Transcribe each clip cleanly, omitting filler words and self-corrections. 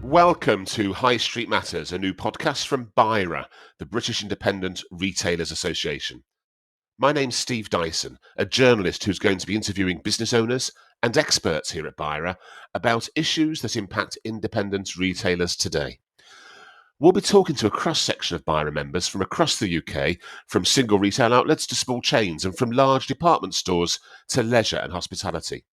Welcome to High Street Matters, a new podcast from Bira, the British Independent Retailers Association. My name's Steve Dyson, a journalist who's going to be interviewing business owners and experts here at Bira about issues that impact independent retailers today. We'll be talking to a cross-section of Bira members from across the UK, from single retail outlets to small chains, and from large department stores to leisure and hospitality.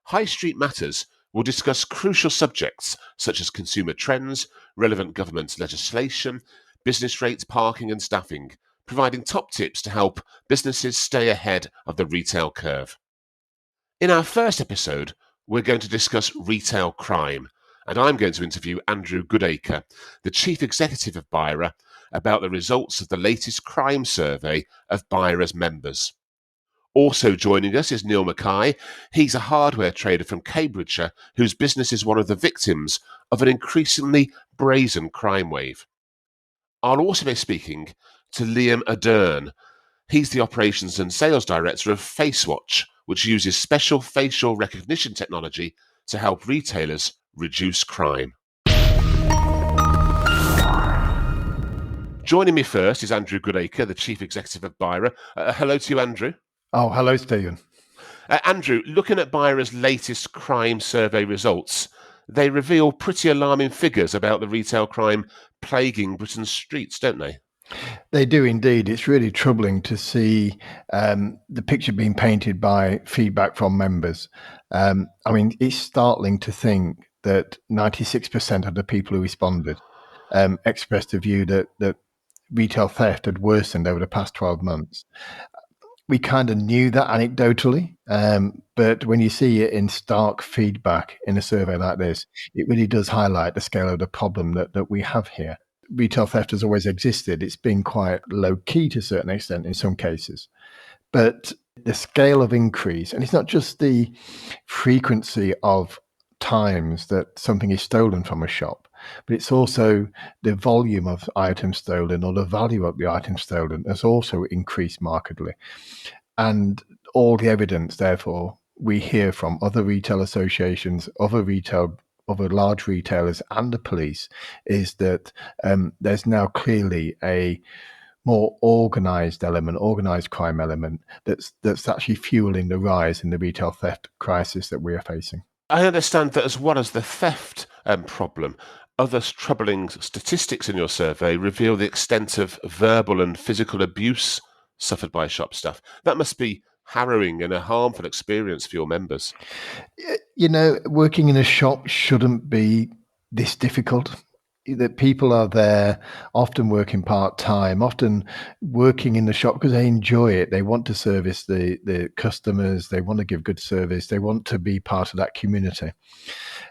High Street Matters will discuss crucial subjects such as consumer trends, relevant government legislation, business rates, parking and staffing, providing top tips to help businesses stay ahead of the retail curve. In our first episode, we're going to discuss retail crime, and I'm going to interview Andrew Goodacre, the Chief Executive of Bira, about the results of the latest crime survey of Bira's members. Also joining us is Neil Mackay. He's a hardware trader from Cambridgeshire whose business is one of the victims of an increasingly brazen crime wave. I'll also be speaking to Liam Ardern. He's the Operations and Sales Director of FaceWatch, which uses special facial recognition technology to help retailers reduce crime. Joining me first is Andrew Goodacre, the Chief Executive of Bira. Hello to you, Andrew. Oh, hello, Stephen. Andrew, looking at Bira's latest crime survey results, they reveal pretty alarming figures about the retail crime plaguing Britain's streets, don't they? They do indeed. It's really troubling to see the picture being painted by feedback from members. It's startling to think that 96% of the people who responded expressed a view that retail theft had worsened over the past 12 months. We kind of knew that anecdotally, but when you see it in stark feedback in a survey like this, it really does highlight the scale of the problem that we have here. Retail theft has always existed. It's been quite low key to a certain extent in some cases, but the scale of increase, and it's not just the frequency of times that something is stolen from a shop, but it's also the volume of items stolen or the value of the items stolen has also increased markedly. And all the evidence, therefore, we hear from other retail associations, other large retailers and the police, is that there's now clearly a more organised crime element that's actually fueling the rise in the retail theft crisis that we are facing. I understand that as well as the theft problem, other troubling statistics in your survey reveal the extent of verbal and physical abuse suffered by shop staff. That must be harrowing and a harmful experience for your members. You know, working in a shop shouldn't be this difficult. That people are there, often working part-time, often working in the shop because they enjoy it. They want to service the customers. They want to give good service. They want to be part of that community.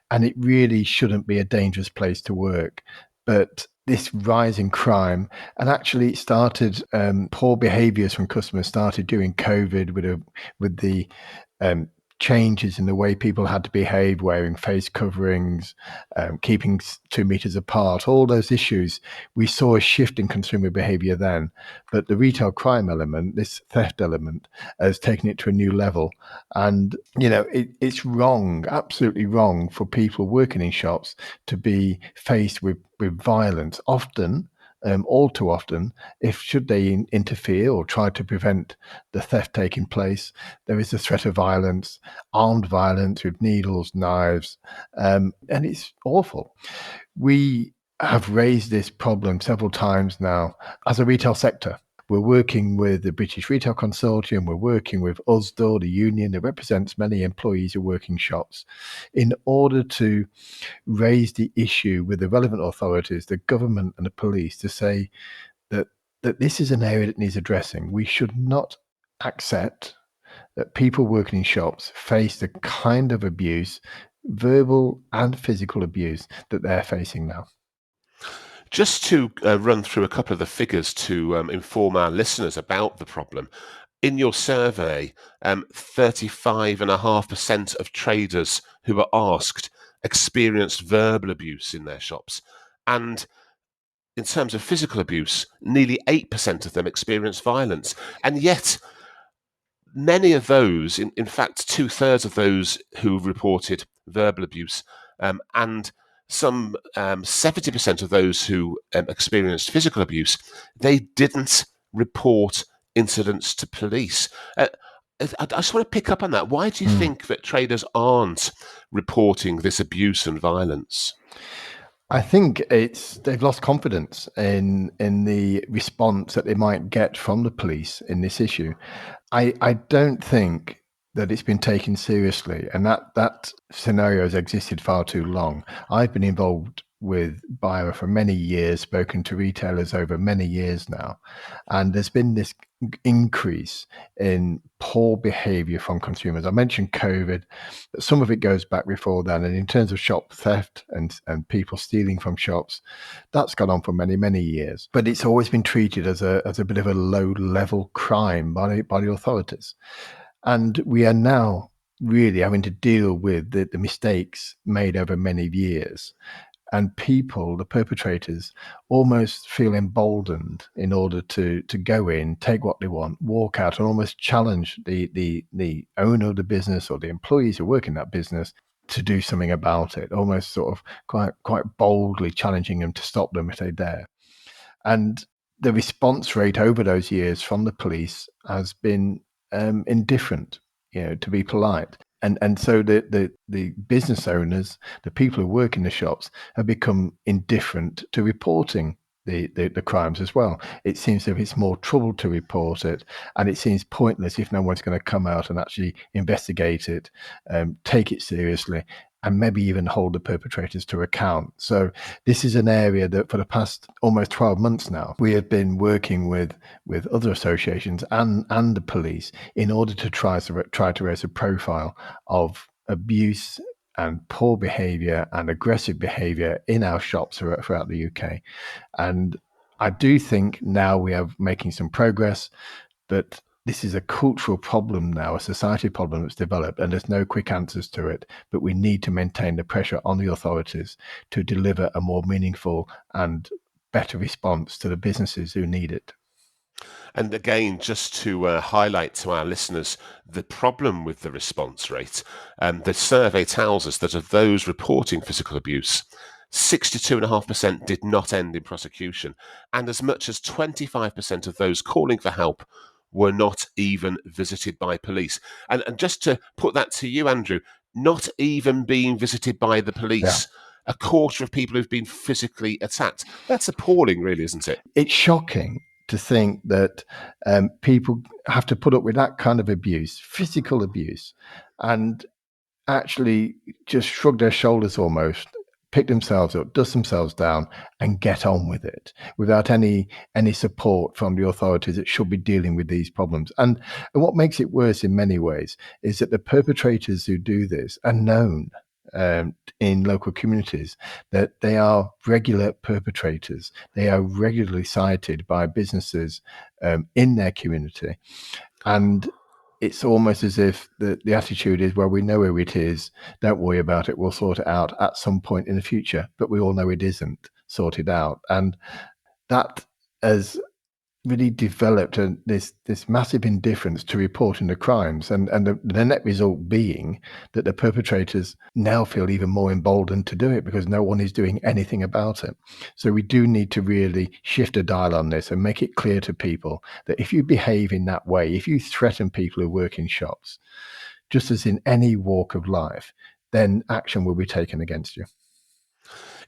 And it really shouldn't be a dangerous place to work. But this rise in crime, and actually it started, poor behaviours from customers started during COVID with the changes in the way people had to behave, wearing face coverings, keeping 2 meters apart, all those issues. We saw a shift in consumer behavior then, but the retail crime element, this theft element, has taken it to a new level. And, you know, it's wrong, absolutely wrong for people working in shops to be faced with violence, often, all too often, should they interfere or try to prevent the theft taking place, there is a threat of violence, armed violence with needles, knives, and it's awful. We have raised this problem several times now as a retail sector. We're working with the British Retail Consortium. We're working with USDOR, the union that represents many employees who work in shops, in order to raise the issue with the relevant authorities, the government and the police, to say that this is an area that needs addressing. We should not accept that people working in shops face the kind of abuse, verbal and physical abuse, that they're facing now. Just to run through a couple of the figures to inform our listeners about the problem. In your survey, 35.5% of traders who were asked experienced verbal abuse in their shops. And in terms of physical abuse, nearly 8% of them experienced violence. And yet, many of those, in fact, 2/3 of those who reported verbal abuse and some 70% of those who experienced physical abuse, they didn't report incidents to police. I just want to pick up on that. Why do you Mm. think that traders aren't reporting this abuse and violence? I think they've lost confidence in the response that they might get from the police in this issue. I don't think that it's been taken seriously, and that scenario has existed far too long. I've been involved with Bira for many years, spoken to retailers over many years now, and there's been this increase in poor behavior from consumers. I mentioned COVID, but some of it goes back before then. And in terms of shop theft and people stealing from shops, that's gone on for many, many years. But it's always been treated as a bit of a low level crime by the authorities. And we are now really having to deal with the mistakes made over many years. And people, the perpetrators, almost feel emboldened in order to go in, take what they want, walk out, and almost challenge the owner of the business or the employees who work in that business to do something about it. Almost sort of quite boldly challenging them to stop them if they dare. And the response rate over those years from the police has been indifferent, to be polite. And so the business owners, the people who work in the shops, have become indifferent to reporting the crimes as well. It seems as if it's more trouble to report it, and it seems pointless if no one's going to come out and actually investigate it, take it seriously, and maybe even hold the perpetrators to account. So this is an area that for the past almost 12 months now, we have been working with other associations and the police in order to try to raise a profile of abuse and poor behavior and aggressive behavior in our shops throughout the UK. And I do think now we are making some progress, but this is a cultural problem now, a society problem that's developed, and there's no quick answers to it. But we need to maintain the pressure on the authorities to deliver a more meaningful and better response to the businesses who need it. And again, just to highlight to our listeners the problem with the response rate, the survey tells us that of those reporting physical abuse, 62.5% did not end in prosecution, and as much as 25% of those calling for help were not even visited by police. And just to put that to you, Andrew, not even being visited by the Yeah. police, a quarter of people who've been physically attacked. That's appalling, really, isn't it? It's shocking to think that people have to put up with that kind of abuse, physical abuse, and actually just shrug their shoulders almost, pick themselves up, dust themselves down, and get on with it without any support from the authorities that should be dealing with these problems. And what makes it worse in many ways is that the perpetrators who do this are known in local communities, that they are regular perpetrators. They are regularly cited by businesses in their community. And it's almost as if the attitude is, well, we know who it is. Don't worry about it. We'll sort it out at some point in the future. But we all know it isn't sorted out. And that has really developed this massive indifference to reporting the crimes. And the net result being that the perpetrators now feel even more emboldened to do it because no one is doing anything about it. So we do need to really shift a dial on this and make it clear to people that if you behave in that way, if you threaten people who work in shops, just as in any walk of life, then action will be taken against you.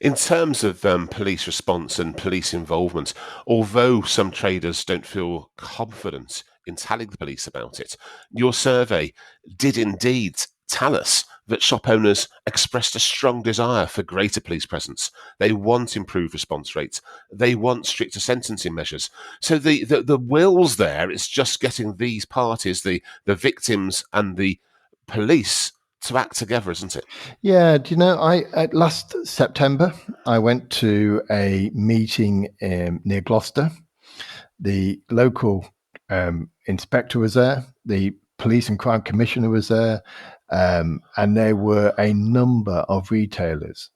In terms of police response and police involvement, although some traders don't feel confident in telling the police about it, your survey did indeed tell us that shop owners expressed a strong desire for greater police presence. They want improved response rates. They want stricter sentencing measures. So the will's there. It's just getting these parties, the victims and the police, to act together, isn't it? Yeah, do you know, last September, I went to a meeting near Gloucester. The local inspector was there, the police and crime commissioner was there, and there were a number of retailers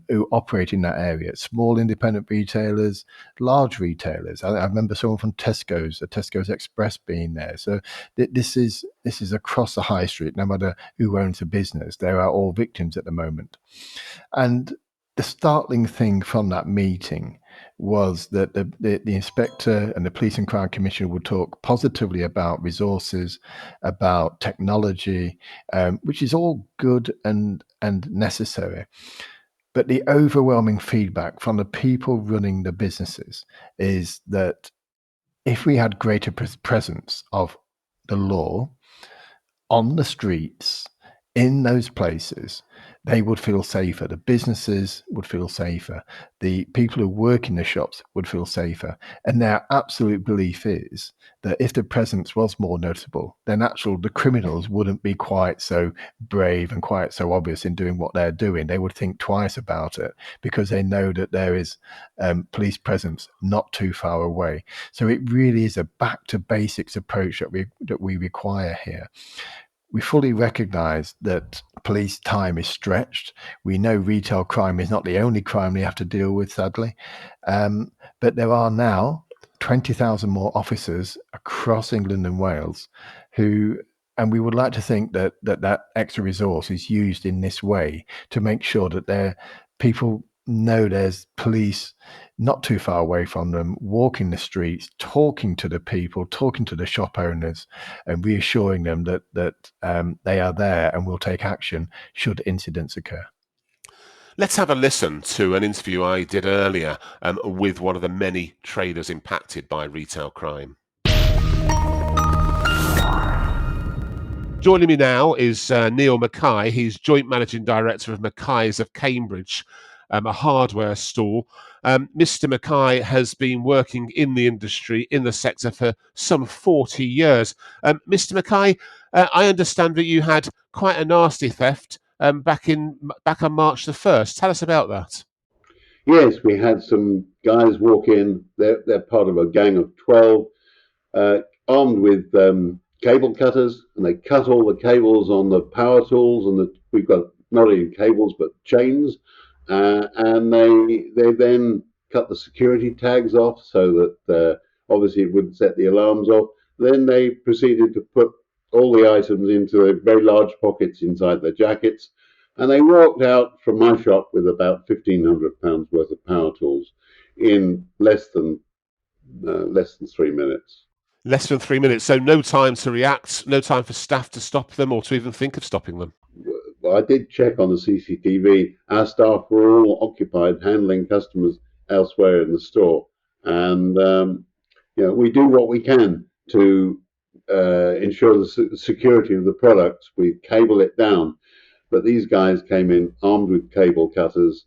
who operate in that area, small independent retailers, large retailers. I remember someone from Tesco's, a Tesco's Express being there. So this is across the high street, no matter who owns the business. They are all victims at the moment. And The startling thing from that meeting was that the inspector and the police and crime commissioner would talk positively about resources, about technology, which is all good and necessary. But the overwhelming feedback from the people running the businesses is that if we had greater presence of the law on the streets in those places, they would feel safer. The businesses would feel safer. The people who work in the shops would feel safer. And their absolute belief is that if the presence was more noticeable, then the criminals wouldn't be quite so brave and quite so obvious in doing what they're doing. They would think twice about it because they know that there is police presence not too far away. So it really is a back to basics approach that we require here. We fully recognize that police time is stretched. We know retail crime is not the only crime we have to deal with, sadly. But there are now 20,000 more officers across England and Wales and we would like to think that extra resource is used in this way to make sure that people know there's police not too far away from them, walking the streets, talking to the people, talking to the shop owners, and reassuring them that they are there and will take action should incidents occur. Let's have a listen to an interview I did earlier with one of the many traders impacted by retail crime. Joining me now is Neil Mackay. He's Joint Managing Director of Mackay's of Cambridge, a hardware store. Mr. Mackay has been working in the industry, in the sector for some 40 years. Mr. Mackay, I understand that you had quite a nasty theft back on March the 1st. Tell us about that. Yes, we had some guys walk in. They're part of a gang of 12, armed with cable cutters, and they cut all the cables on the power tools, and we've got not even cables but chains, and they then cut the security tags off so that obviously it wouldn't set the alarms off. Then they proceeded to put all the items into very large pockets inside their jackets, and they walked out from my shop with about £1,500 worth of power tools in less than 3 minutes. Less than 3 minutes, so no time to react, no time for staff to stop them or to even think of stopping them. Well, I did check on the CCTV. Our staff were all occupied handling customers elsewhere in the store, and we do what we can to ensure the security of the products. We cable it down, but these guys came in armed with cable cutters,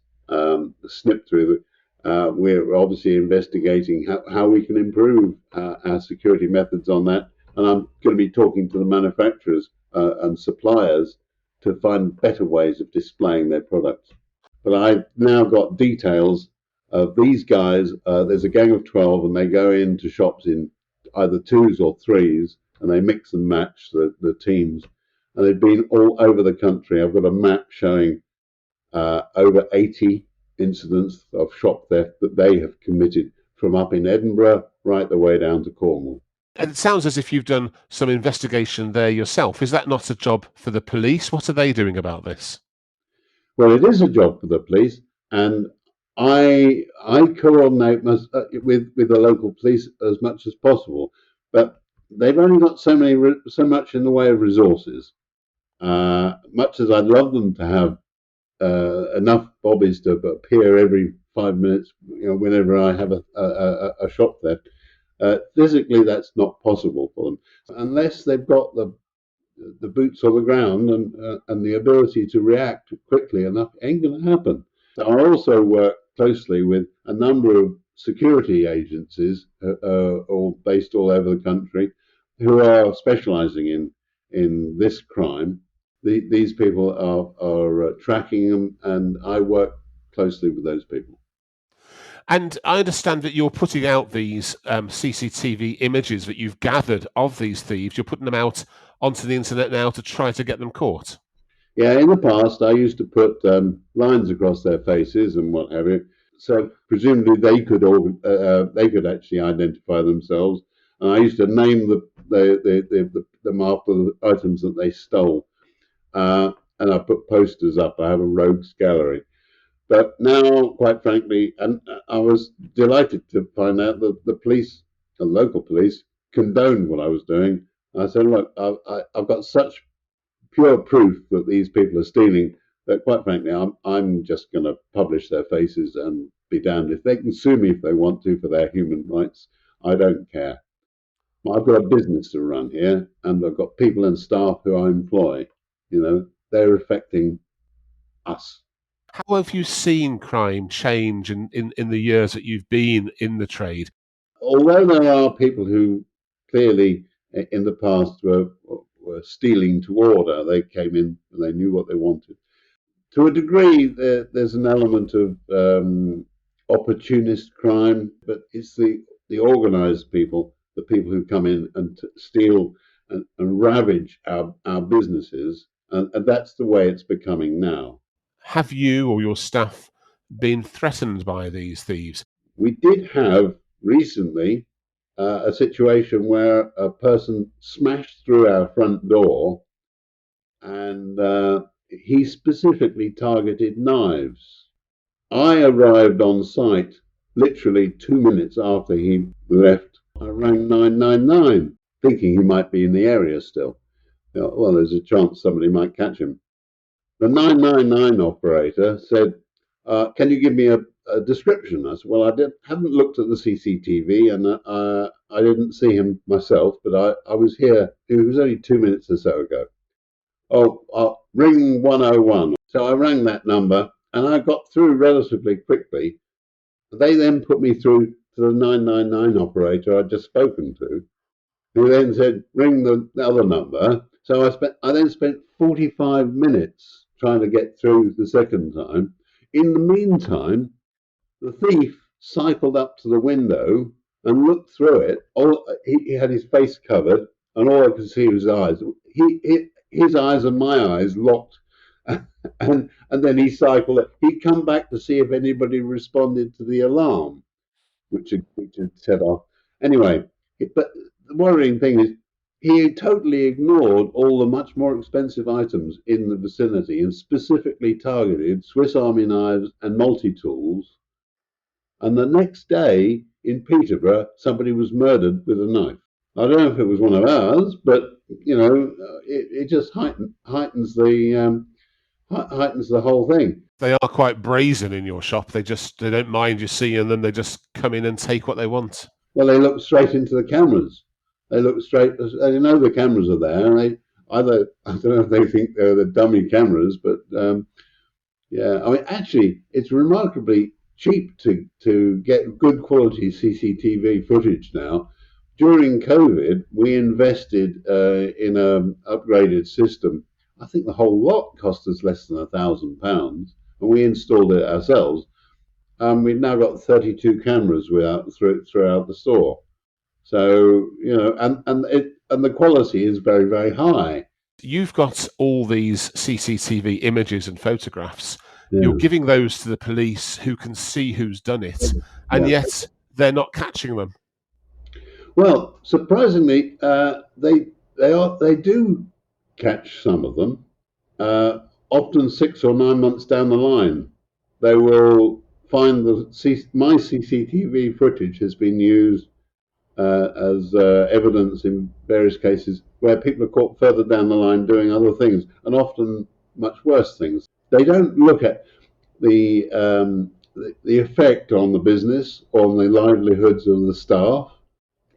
snipped through. We're obviously investigating how we can improve our security methods on that, and I'm going to be talking to the manufacturers and suppliers to find better ways of displaying their products. But I've now got details of these guys. There's a gang of 12, and they go into shops in either twos or threes, and they mix and match the teams. And they've been all over the country. I've got a map showing over 80 incidents of shop theft that they have committed, from up in Edinburgh right the way down to Cornwall. And it sounds as if you've done some investigation there yourself. Is that not a job for the police? What are they doing about this? Well, it is a job for the police, and I coordinate with the local police as much as possible, but they've only got so much in the way of resources. Much as I'd love them to have enough bobbies to appear every 5 minutes, whenever I have a shop theft. Physically, that's not possible for them unless they've got the boots on the ground and the ability to react quickly enough. Ain't going to happen. So I also work closely with a number of security agencies, all based all over the country, who are specialising in this crime. These people are tracking them, and I work closely with those people. And I understand that you're putting out these CCTV images that you've gathered of these thieves. You're putting them out onto the internet now to try to get them caught. Yeah, in the past, I used to put lines across their faces and what have you. So presumably they could actually identify themselves. And I used to name the mark of the items that they stole. And I put posters up. I have a rogues gallery. But now, quite frankly, and I was delighted to find out that the police, the local police, condoned what I was doing. I said, look, I've got such pure proof that these people are stealing that, quite frankly, I'm just going to publish their faces and be damned. If they can sue me if they want to for their human rights, I don't care. I've got a business to run here, and I've got people and staff who I employ. They're affecting us. How have you seen crime change in the years that you've been in the trade? Although there are people who clearly in the past were stealing to order, they came in and they knew what they wanted. To a degree, there's an element of opportunist crime, but it's the organised people, the people who come in and steal and ravage our businesses, and that's the way it's becoming now. Have you or your staff been threatened by these thieves? We did have recently a situation where a person smashed through our front door, and he specifically targeted knives. I arrived on site literally 2 minutes after he left. I rang 999, thinking he might be in the area still. Well, there's a chance somebody might catch him. The 999 operator said, can you give me a description? I said, well, I haven't looked at the CCTV, and I didn't see him myself, but I was here. It was only 2 minutes or so ago. Oh, ring 101. So I rang that number, and I got through relatively quickly. They then put me through to the 999 operator I'd just spoken to, who then said, ring the other number. So I then spent 45 minutes trying to get through the second time. In the meantime, the thief cycled up to the window and looked through it. He had his face covered, and all I could see was his eyes. His eyes and my eyes locked, and then he cycled. He'd come back to see if anybody responded to the alarm, which had set off. Anyway, but the worrying thing is he totally ignored all the much more expensive items in the vicinity and specifically targeted Swiss Army knives and multi-tools. And the next day in Peterborough, somebody was murdered with a knife. I don't know if it was one of ours, but it just heightens the whole thing. They are quite brazen in your shop. They don't mind you seeing them. They just come in and take what they want. Well, they look straight into the cameras. They look straight. They know the cameras are there. And I don't know if they think they're the dummy cameras, but yeah. I mean, actually, it's remarkably cheap to get good quality CCTV footage now. During COVID, we invested in an upgraded system. I think the whole lot cost us less than £1,000, and we installed it ourselves. We've now got 32 cameras throughout the store. So and the quality is very, very high. You've got all these CCTV images and photographs. Yeah. You're giving those to the police, who can see who's done it, and yet they're not catching them. Well, surprisingly, they do catch some of them. Often 6 or 9 months down the line, they will find my CCTV footage has been used as evidence in various cases where people are caught further down the line doing other things, and often much worse things. They don't look at the effect on the business, on the livelihoods of the staff.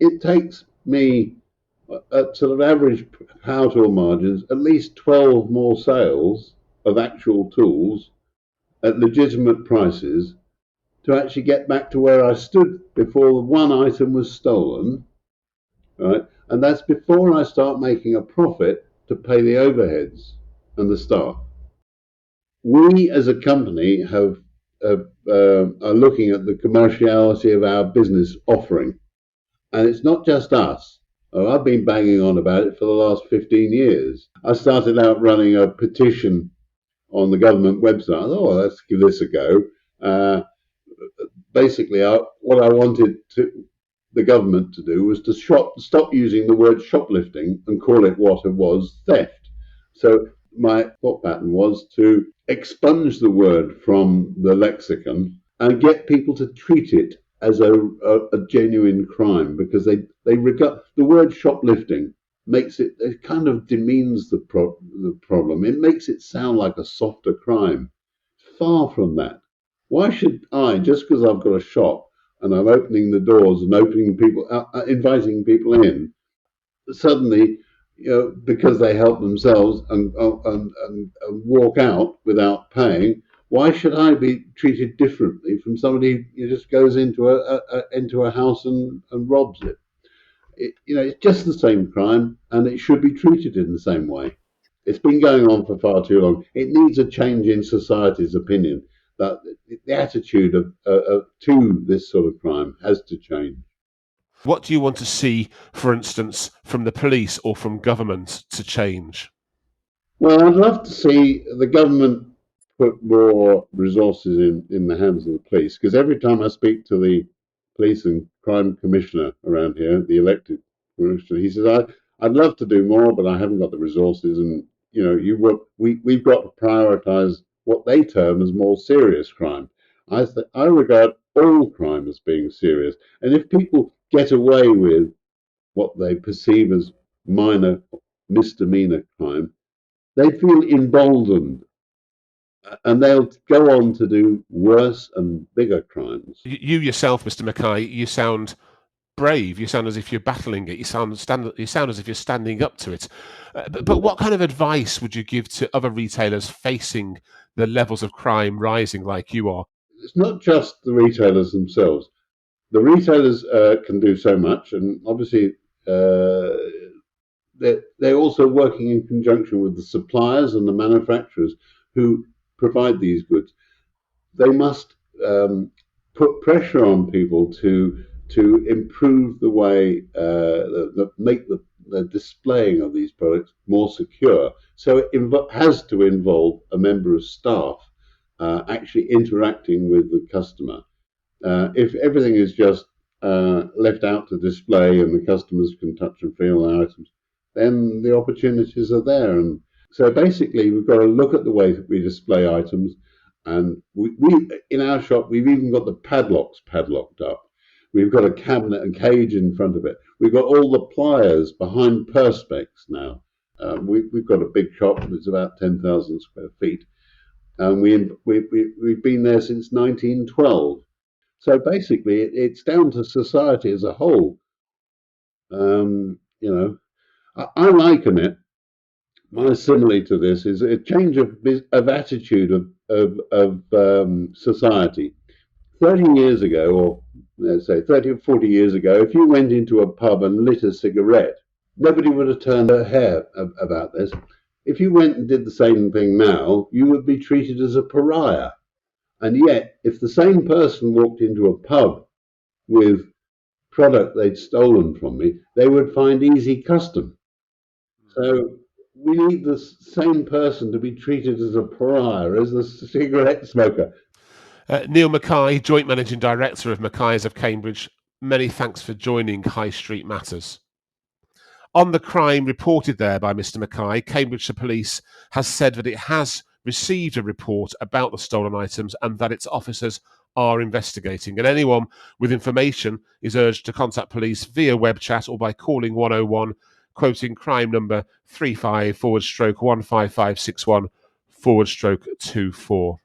It takes me at sort of average power tool margins at least 12 more sales of actual tools at legitimate prices to actually get back to where I stood before one item was stolen, right? And that's before I start making a profit to pay the overheads and the staff. We as a company are looking at the commerciality of our business offering. And it's not just us. I've been banging on about it for the last 15 years. I started out running a petition on the government website. I thought, let's give this a go. Basically, what I wanted the government to do was to stop using the word shoplifting and call it what it was, theft. So my thought pattern was to expunge the word from the lexicon and get people to treat it as a genuine crime, because they regard the word shoplifting makes it kind of demeans the problem. It makes it sound like a softer crime. Far from that. Why should I, just because I've got a shop and I'm opening the doors and inviting people in, suddenly, because they help themselves and walk out without paying, why should I be treated differently from somebody who just goes into a house and robs it? It's just the same crime, and it should be treated in the same way. It's been going on for far too long. It needs a change in society's opinion that the attitude to this sort of crime has to change. What do you want to see, for instance, from the police or from government to change? Well, I'd love to see the government put more resources in the hands of the police, because every time I speak to the police and crime commissioner around here, the elected commissioner, he says, I'd love to do more, but I haven't got the resources. And, we've got to prioritise what they term as more serious crime. I regard all crime as being serious. And if people get away with what they perceive as minor misdemeanor crime, they feel emboldened, and they'll go on to do worse and bigger crimes. You yourself, Mr. Mackay, you sound brave. You sound as if you're battling it. You sound as if you're standing up to it. But what kind of advice would you give to other retailers facing the levels of crime rising like you are? It's not just the retailers themselves. The retailers can do so much, and obviously they're also working in conjunction with the suppliers and the manufacturers who provide these goods. They must put pressure on people to improve the way make the displaying of these products more secure. So it has to involve a member of staff actually interacting with the customer. If everything is just left out to display and the customers can touch and feel the items, then the opportunities are there. And so basically, we've got to look at the way that we display items. And we in our shop, we've even got the padlocks padlocked up. We've got a cabinet and cage in front of it. We've got all the pliers behind perspex now. We've got a big shop that's about 10,000 square feet. And we've been there since 1912. So basically, it's down to society as a whole. I liken it. My simile to this is a change of attitude of society. 30 years ago, or let's say 30 or 40 years ago, if you went into a pub and lit a cigarette, nobody would have turned their hair about this. If you went and did the same thing now, you would be treated as a pariah. And yet, if the same person walked into a pub with product they'd stolen from me, they would find easy custom. So we need the same person to be treated as a pariah as the cigarette smoker. Neil Mackay, Joint Managing Director of Mackay's of Cambridge, many thanks for joining High Street Matters. On the crime reported there by Mr. Mackay, Cambridgeshire Police has said that it has received a report about the stolen items and that its officers are investigating. And anyone with information is urged to contact police via web chat or by calling 101, quoting crime number 35/15561/24.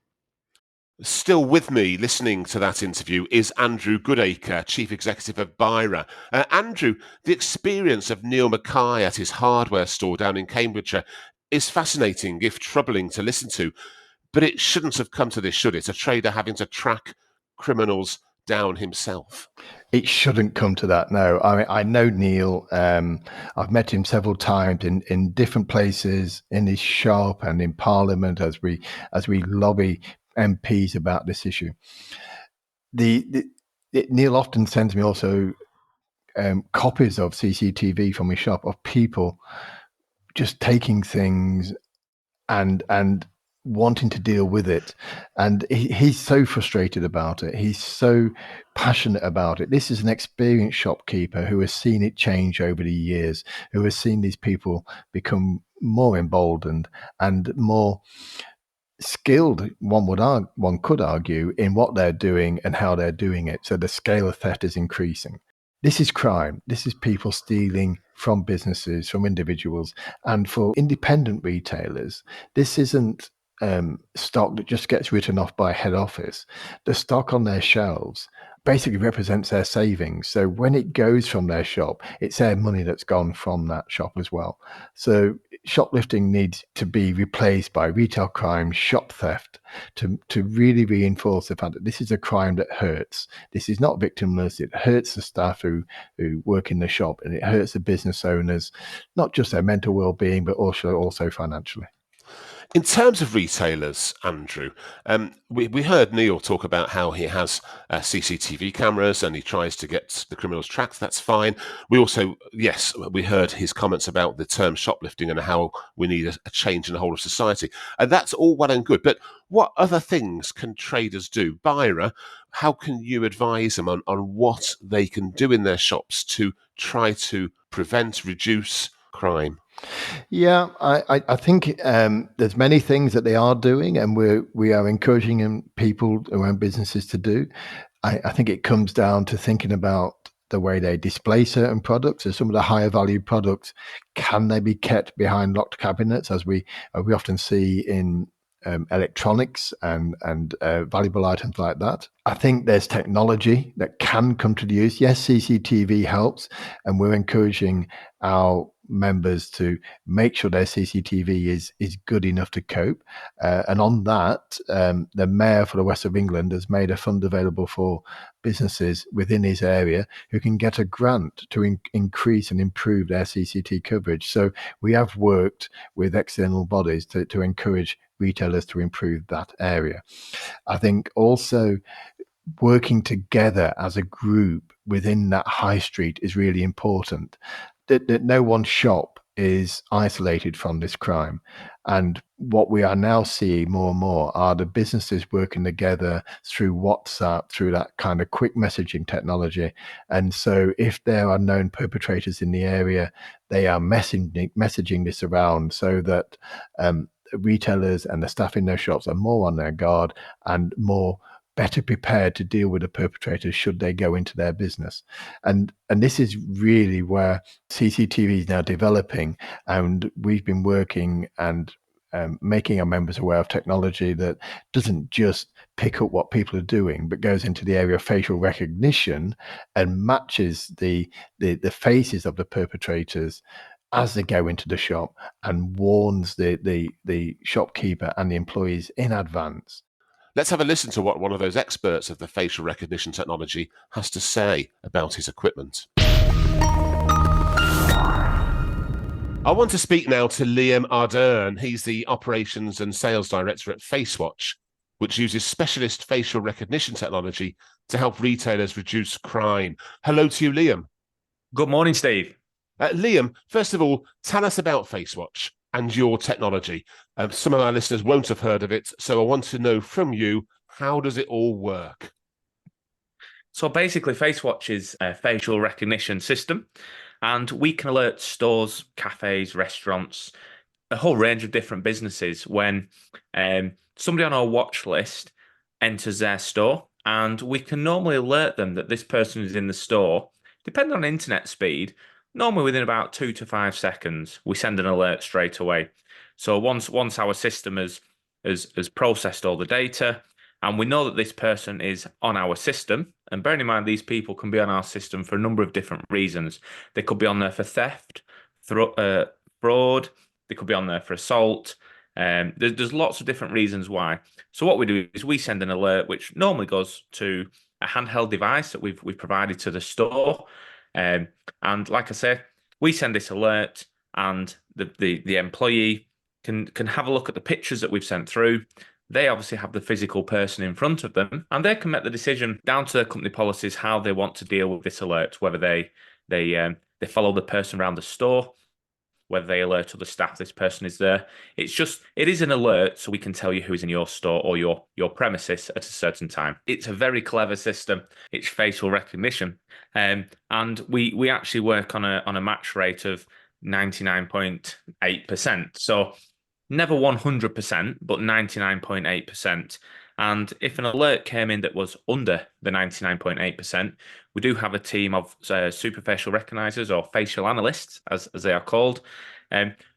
Still with me, listening to that interview, is Andrew Goodacre, Chief Executive of Bira. Andrew, the experience of Neil Mackay at his hardware store down in Cambridgeshire is fascinating, if troubling to listen to. But it shouldn't have come to this, should it? A trader having to track criminals down himself. It shouldn't come to that, no. I know Neil. I've met him several times in different places, in his shop and in Parliament as we lobby MPs about this issue. Neil often sends me also copies of CCTV from his shop of people just taking things and wanting to deal with it, and he's so frustrated about it. He's so passionate about it. This is an experienced shopkeeper who has seen it change over the years, who has seen these people become more emboldened and more skilled, one could argue, in what they're doing and how they're doing it. So the scale of theft is increasing. This is crime. This is people stealing from businesses, from individuals. And for independent retailers, this isn't stock that just gets written off by head office. The stock on their shelves basically represents their savings. So when it goes from their shop, it's their money that's gone from that shop as well. So shoplifting needs to be replaced by retail crime, shop theft, to really reinforce the fact that this is a crime that hurts. This is not victimless. It hurts the staff who work in the shop, and it hurts the business owners, not just their mental well-being, but also financially. In terms of retailers, Andrew, we heard Neil talk about how he has CCTV cameras and he tries to get the criminals tracked. That's fine. We also, yes, we heard his comments about the term shoplifting and how we need a change in the whole of society. And that's all well and good. But what other things can traders do? Bira, how can you advise them on what they can do in their shops to try to prevent, reduce crime? Yeah, I think there's many things that they are doing, and we are encouraging people around businesses to do. I think it comes down to thinking about the way they display certain products. So some of the higher value products, can they be kept behind locked cabinets, as we often see in electronics and valuable items like that. I think there's technology that can come to the use. Yes, CCTV helps, and we're encouraging our members to make sure their CCTV is good enough to cope. And on that, the Mayor for the West of England has made a fund available for businesses within his area who can get a grant to increase and improve their CCT coverage. So we have worked with external bodies to encourage retailers to improve that area. I think also working together as a group within that high street is really important. That no one shop is isolated from this crime. And what we are now seeing more and more are the businesses working together through WhatsApp, through that kind of quick messaging technology. And so if there are known perpetrators in the area, they are messaging this around so that retailers and the staff in those shops are more on their guard and better prepared to deal with the perpetrators should they go into their business. And this is really where CCTV is now developing, and we've been working and making our members aware of technology that doesn't just pick up what people are doing, but goes into the area of facial recognition and matches the faces of the perpetrators as they go into the shop and warns the shopkeeper and the employees in advance. Let's have a listen to what one of those experts of the facial recognition technology has to say about his equipment. I want to speak now to Liam Ardern. He's the Operations and Sales Director at FaceWatch, which uses specialist facial recognition technology to help retailers reduce crime. Hello to you, Liam. Good morning, Steve. Liam, first of all, tell us about FaceWatch and your technology. Some of our listeners won't have heard of it, so I want to know from you, how does it all work? So basically, FaceWatch is a facial recognition system, and we can alert stores, cafes, restaurants, a whole range of different businesses when somebody on our watch list enters their store, and we can normally alert them that this person is in the store. Depending on internet speed, normally within about 2 to 5 seconds, we send an alert straight away. So once our system has processed all the data, and we know that this person is on our system, and bearing in mind these people can be on our system for a number of different reasons. They could be on there for theft, fraud, they could be on there for assault. There's lots of different reasons why. So what we do is we send an alert, which normally goes to a handheld device that we've provided to the store. And like I say, we send this alert, and the employee can have a look at the pictures that we've sent through. They obviously have the physical person in front of them, and they can make the decision down to their company policies how they want to deal with this alert, whether they follow the person around the store, whether they alert other staff this person is there. It is an alert, so we can tell you who's in your store or your premises at a certain time. It's a very clever system. It's facial recognition, and we actually work on a match rate of 99.8%. So never 100%, but 99.8%. And if an alert came in that was under the 99.8%, we do have a team of super facial recognizers, or facial analysts, as they are called,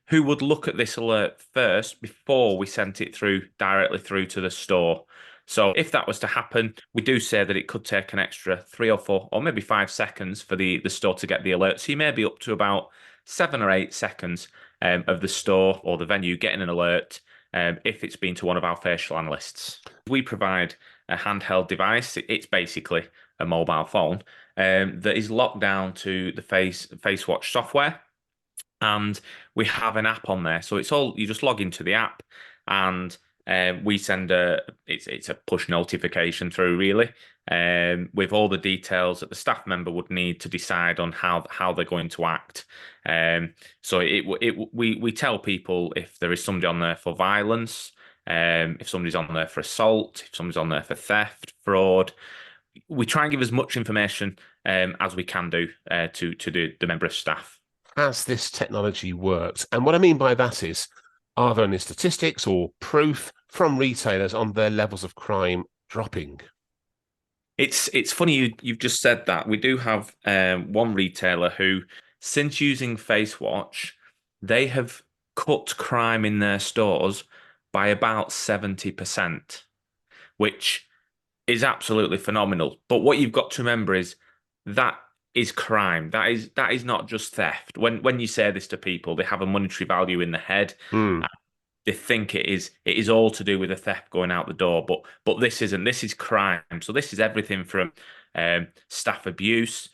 who would look at this alert first before we sent it directly through to the store. So if that was to happen, we do say that it could take an extra 3 or 4 or maybe 5 seconds for the store to get the alert. So you may be up to about 7 or 8 seconds of the store or the venue getting an alert if it's been to one of our facial analysts. We provide a handheld device. It's basically a mobile phone that is locked down to the FaceWatch software. And we have an app on there. So it's all, you just log into the app and we send it's a push notification through, really, with all the details that the staff member would need to decide on how they're going to act. So we tell people if there is somebody on there for violence, if somebody's on there for assault, if somebody's on there for theft, fraud. We try and give as much information as we can do to the member of staff. Has this technology worked? And what I mean by that is, are there any statistics or proof from retailers on their levels of crime dropping? It's funny you've just said that. We do have one retailer who, since using FaceWatch, they have cut crime in their stores by about 70%, which is absolutely phenomenal. But what you've got to remember is that is crime. That is not just theft. When you say this to people, they have a monetary value in the head. They think it is all to do with the theft going out the door, but this isn't. This is crime. So this is everything from staff abuse.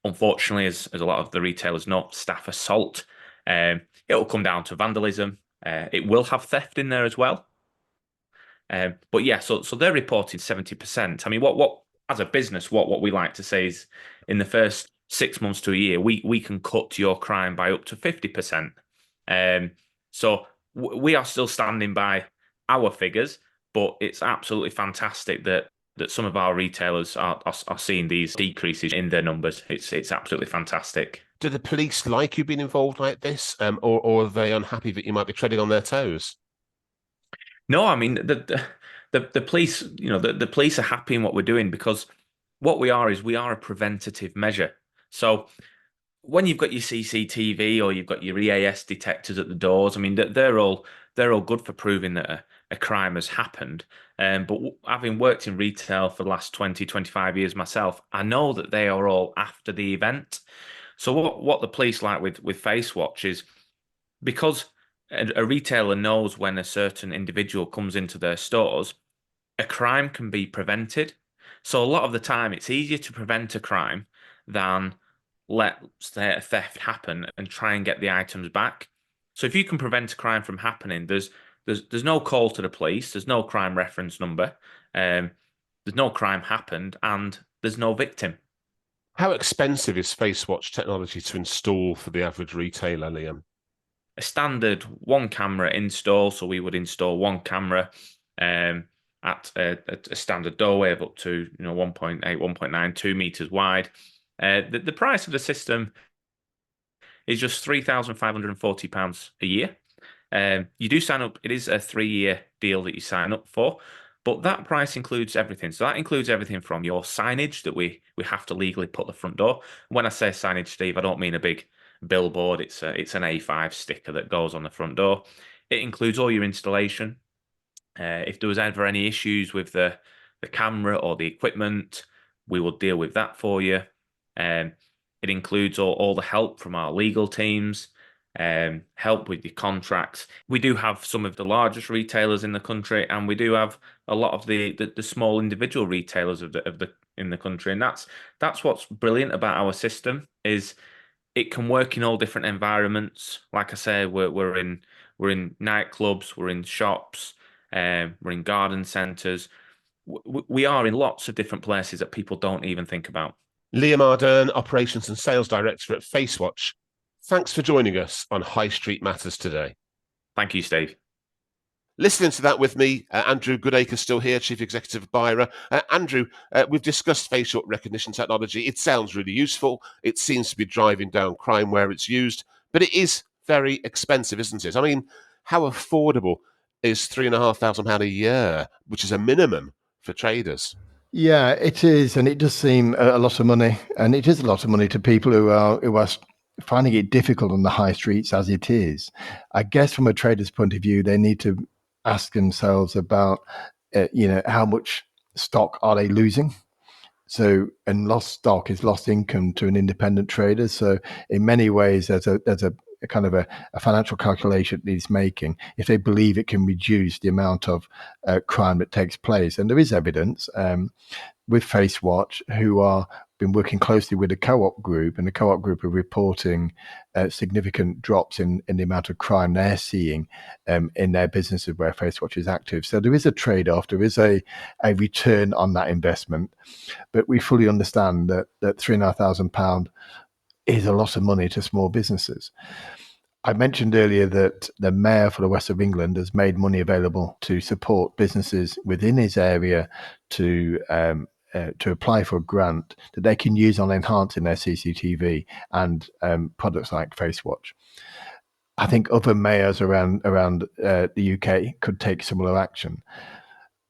Unfortunately, as a lot of the retailers know, staff assault. It'll come down to vandalism. It will have theft in there as well. But yeah, so they're reporting 70%. I mean, what as a business, what we like to say is, in the first 6 months to a year, we can cut your crime by up to 50%. So we are still standing by our figures, but it's absolutely fantastic that some of our retailers are seeing these decreases in their numbers. It's absolutely fantastic. Do the police like you being involved like this, or are they unhappy that you might be treading on their toes? No, I mean the police, the police are happy in what we're doing, because what we are a preventative measure. So when you've got your CCTV or you've got your EAS detectors at the doors, I mean they're all good for proving that a crime has happened. But having worked in retail for the last 20, 25 years myself, I know that they are all after the event. So what the police like with FaceWatch is, because a retailer knows when a certain individual comes into their stores, a crime can be prevented. So a lot of the time, it's easier to prevent a crime than let, say, a theft happen and try and get the items back. So if you can prevent a crime from happening, there's no call to the police, there's no crime reference number, there's no crime happened, and there's no victim. How expensive is FaceWatch technology to install for the average retailer, Liam? A standard one camera install, so we would install one camera at a standard doorway of up to 1.8, 1.9, 2 meters wide. The price of the system is just £3,540 a year. You do sign up. It is a 3-year deal that you sign up for, but that price includes everything. So that includes everything from your signage that we have to legally put at the front door. When I say signage, Steve, I don't mean a big billboard. It's an A5 sticker that goes on the front door. It includes all your installation. If there was ever any issues with the camera or the equipment, we will deal with that for you. It includes all the help from our legal teams, help with your contracts. We do have some of the largest retailers in the country, and we do have a lot of the small individual retailers in the country. And that's what's brilliant about our system, is it can work in all different environments. Like I say, we're in nightclubs, we're in shops, we're in garden centres. We are in lots of different places that people don't even think about. Liam Ardern, Operations and Sales Director at FaceWatch. Thanks for joining us on High Street Matters today. Thank you, Steve. Listening to that with me, Andrew Goodacre still here, Chief Executive of Bira. Andrew, we've discussed facial recognition technology. It sounds really useful. It seems to be driving down crime where it's used. But it is very expensive, isn't it? I mean, how affordable is £3,500 a year, which is a minimum for traders? Yeah, it is, and it does seem a lot of money, and it is a lot of money to people who are finding it difficult on the high streets as it is. I guess from a trader's point of view, they need to ask themselves about, how much stock are they losing. So, and lost stock is lost income to an independent trader. So, in many ways, there's a kind of a financial calculation that he's making if they believe it can reduce the amount of crime that takes place. And there is evidence with FaceWatch who are been working closely with the co-op group, and the co-op group are reporting significant drops in the amount of crime they're seeing in their businesses where FaceWatch is active. So there is a trade-off, there is a return on that investment, but we fully understand that £3,500 is a lot of money to small businesses. I mentioned earlier that the mayor for the West of England has made money available to support businesses within his area to apply for a grant that they can use on enhancing their CCTV and products like FaceWatch. I think other mayors around the UK could take similar action.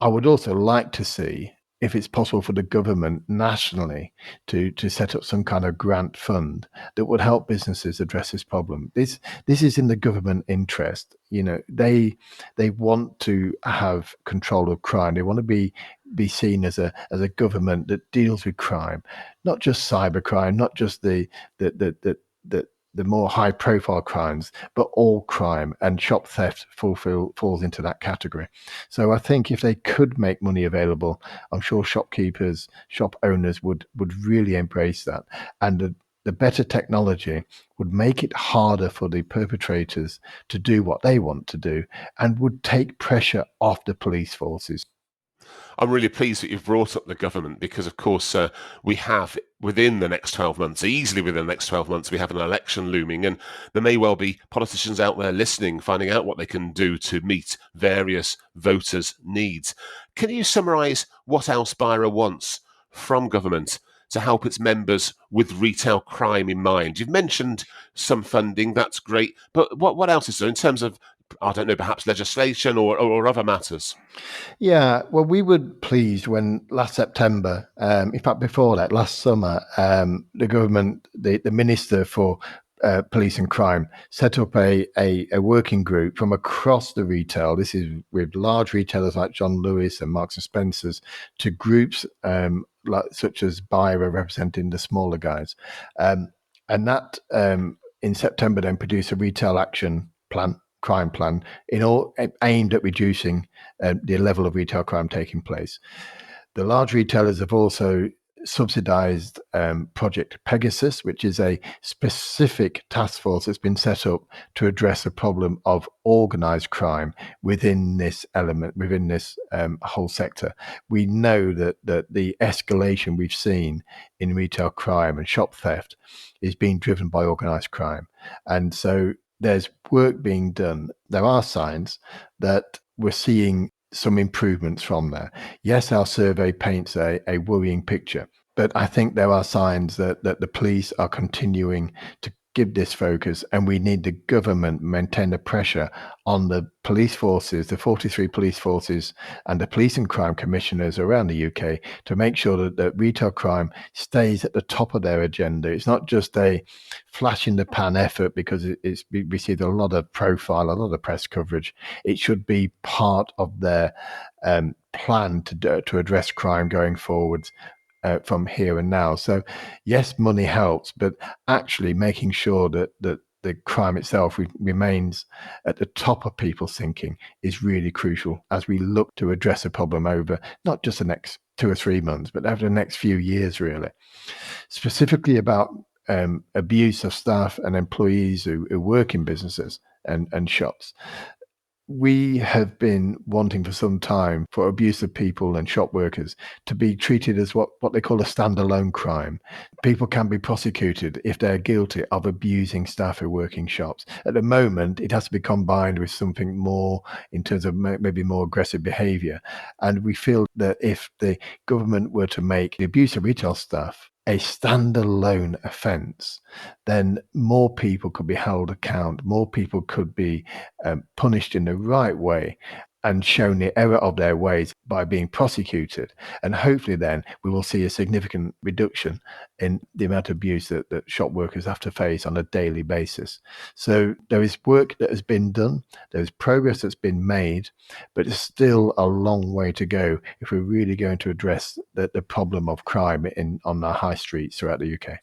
I would also like to see if it's possible for the government nationally to set up some kind of grant fund that would help businesses address this problem. This is in the government interest. They want to have control of crime. They want to be seen as a government that deals with crime, not just cybercrime, not just the more high profile crimes, but all crime, and shop theft falls into that category. So I think if they could make money available, I'm sure shopkeepers, shop owners would really embrace that. And the better technology would make it harder for the perpetrators to do what they want to do, and would take pressure off the police forces. I'm really pleased that you've brought up the government because, of course, we have within the next 12 months, easily within the next 12 months, we have an election looming, and there may well be politicians out there listening, finding out what they can do to meet various voters' needs. Can you summarise what else Bira wants from government to help its members with retail crime in mind? You've mentioned some funding, that's great, but what else is there in terms of, I don't know, perhaps legislation or other matters? Yeah, well, we were pleased when last September, in fact, before that, last summer, the government, the Minister for Police and Crime, set up a working group from across the retail. This is with large retailers like John Lewis and Marks and Spencers, to groups such as Bira, representing the smaller guys. And that in September then produced a retail action plan, crime plan, aimed at reducing the level of retail crime taking place. The large retailers have also subsidized Project Pegasus, which is a specific task force that's been set up to address the problem of organized crime within this element, within this whole sector. We know that the escalation we've seen in retail crime and shop theft is being driven by organized crime. And so there's work being done. There are signs that we're seeing some improvements from there. Yes, our survey paints a worrying picture, but I think there are signs that the police are continuing to give this focus, and we need the government maintain the pressure on the police forces, the 43 police forces and the police and crime commissioners around the UK, to make sure that retail crime stays at the top of their agenda. It's not just a flash in the pan effort because it's received a lot of profile, a lot of press coverage. It should be part of their plan to address crime going forwards. From here and now. So yes, money helps, but actually making sure that the crime itself remains at the top of people's thinking is really crucial as we look to address a problem over not just the next 2 or 3 months, but over the next few years, really. Specifically about abuse of staff and employees who work in businesses and shops. We have been wanting for some time for abusive people and shop workers to be treated as what they call a standalone crime. People can be prosecuted if they're guilty of abusing staff who work in shops. At the moment, it has to be combined with something more in terms of maybe more aggressive behaviour. And we feel that if the government were to make the abuse of retail staff a standalone offence, then more people could be held account, more people could be punished in the right way and shown the error of their ways by being prosecuted. And hopefully then we will see a significant reduction in the amount of abuse that shop workers have to face on a daily basis. So there is work that has been done, there's progress that's been made, but it's still a long way to go if we're really going to address the problem of crime on our high streets throughout the UK.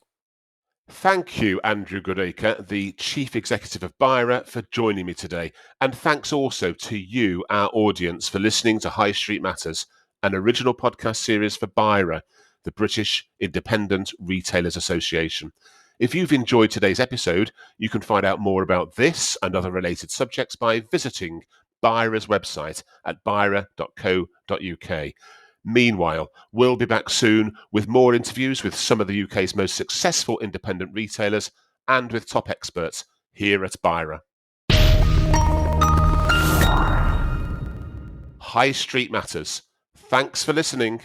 Thank you, Andrew Goodacre, the Chief Executive of Bira, for joining me today. And thanks also to you, our audience, for listening to High Street Matters, an original podcast series for Bira, the British Independent Retailers Association. If you've enjoyed today's episode, you can find out more about this and other related subjects by visiting Bira's website at bira.co.uk. Meanwhile, we'll be back soon with more interviews with some of the UK's most successful independent retailers and with top experts here at Bira. High Street Matters. Thanks for listening.